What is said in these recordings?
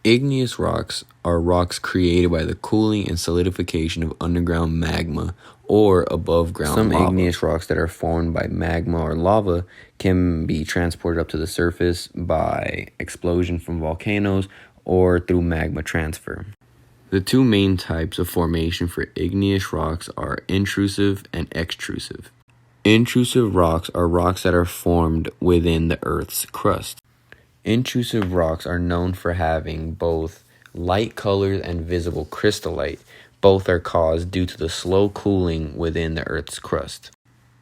Igneous rocks are rocks created by the cooling and solidification of underground magma or above ground lava. Some igneous rocks that are formed by magma or lava can be transported up to the surface by explosion from volcanoes or through magma transfer. The two main types of formation for igneous rocks are intrusive and extrusive. Intrusive rocks are rocks that are formed within the Earth's crust. Intrusive rocks are known for having both light colors and visible crystallite. Both are caused due to the slow cooling within the Earth's crust.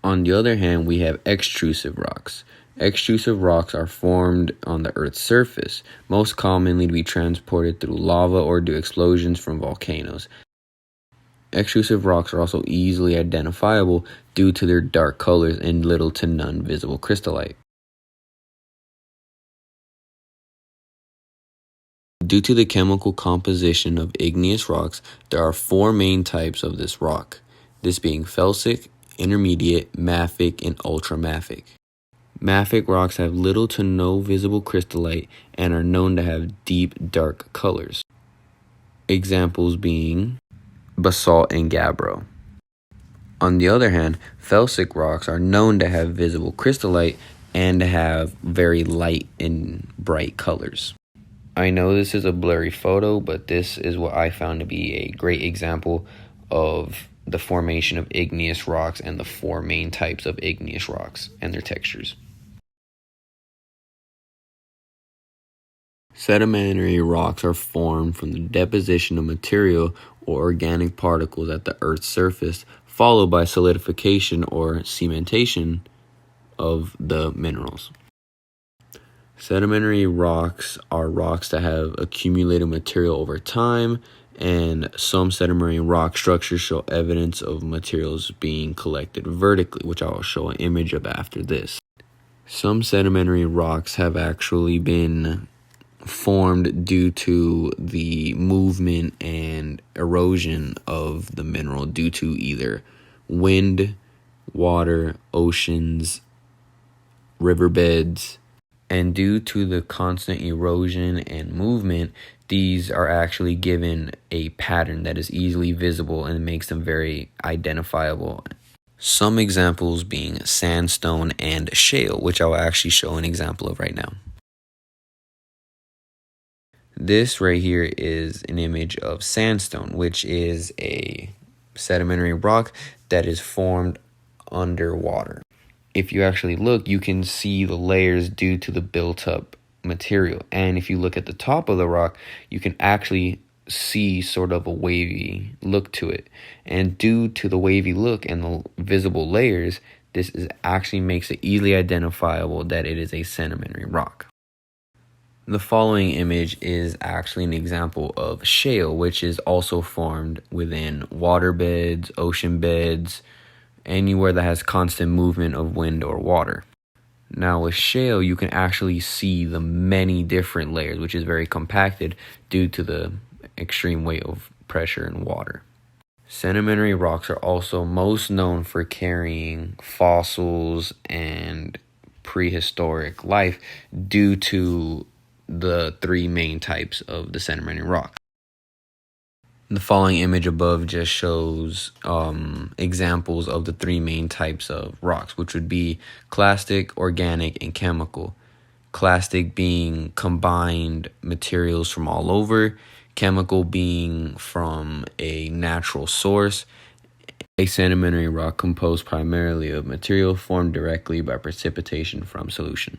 On the other hand, we have extrusive rocks. Extrusive rocks are formed on the Earth's surface, most commonly to be transported through lava or due explosions from volcanoes. Extrusive rocks are also easily identifiable due to their dark colors and little to none visible crystallite. Due to the chemical composition of igneous rocks, there are four main types of this rock, this being felsic, intermediate, mafic, and ultramafic. Mafic rocks have little to no visible crystallite and are known to have deep, dark colors. Examples being basalt and gabbro. On the other hand, felsic rocks are known to have visible crystallite and to have very light and bright colors. I know this is a blurry photo, but this is what I found to be a great example of the formation of igneous rocks and the four main types of igneous rocks and their textures. Sedimentary rocks are formed from the deposition of material or organic particles at the Earth's surface, followed by solidification or cementation of the minerals. Sedimentary rocks are rocks that have accumulated material over time, and some sedimentary rock structures show evidence of materials being collected vertically, which I will show an image of after this. Some sedimentary rocks have actually been formed due to the movement and erosion of the mineral due to either wind, water, oceans, riverbeds. And due to the constant erosion and movement, these are actually given a pattern that is easily visible and makes them very identifiable. Some examples being sandstone and shale, which I will actually show an example of right now. This right here is an image of sandstone, which is a sedimentary rock that is formed underwater. If you actually look, you can see the layers due to the built-up material. And if you look at the top of the rock, you can actually see sort of a wavy look to it. And due to the wavy look and the visible layers, this actually makes it easily identifiable that it is a sedimentary rock. The following image is actually an example of shale, which is also formed within waterbeds, ocean beds, anywhere that has constant movement of wind or water. Now with shale, you can actually see the many different layers, which is very compacted due to the extreme weight of pressure in water. Sedimentary rocks are also most known for carrying fossils and prehistoric life due to the three main types of the sedimentary rock. The following image above just shows examples of the three main types of rocks, which would be clastic, organic, and chemical. Clastic being combined materials from all over, chemical being from a natural source, a sedimentary rock composed primarily of material formed directly by precipitation from solution.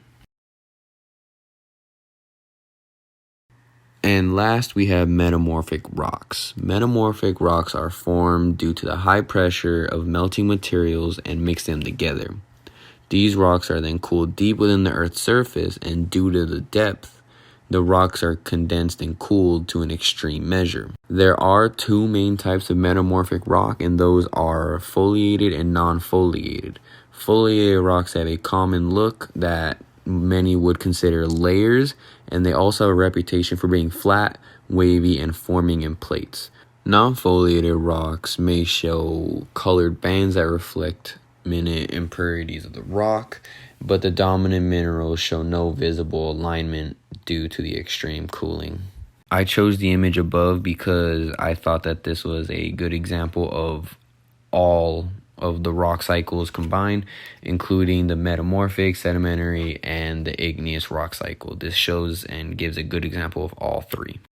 And last, we have metamorphic rocks. Metamorphic rocks are formed due to the high pressure of melting materials and mix them together. These rocks are then cooled deep within the Earth's surface, and due to the depth, the rocks are condensed and cooled to an extreme measure. There are two main types of metamorphic rock, and those are foliated and non-foliated. Foliated rocks have a common look that many would consider layers, and they also have a reputation for being flat, wavy, and forming in plates. Non-foliated rocks may show colored bands that reflect minute impurities of the rock, but the dominant minerals show no visible alignment due to the extreme cooling. I chose the image above because I thought that this was a good example of all of the rock cycles combined, including the metamorphic, sedimentary, and the igneous rock cycle. This shows and gives a good example of all three.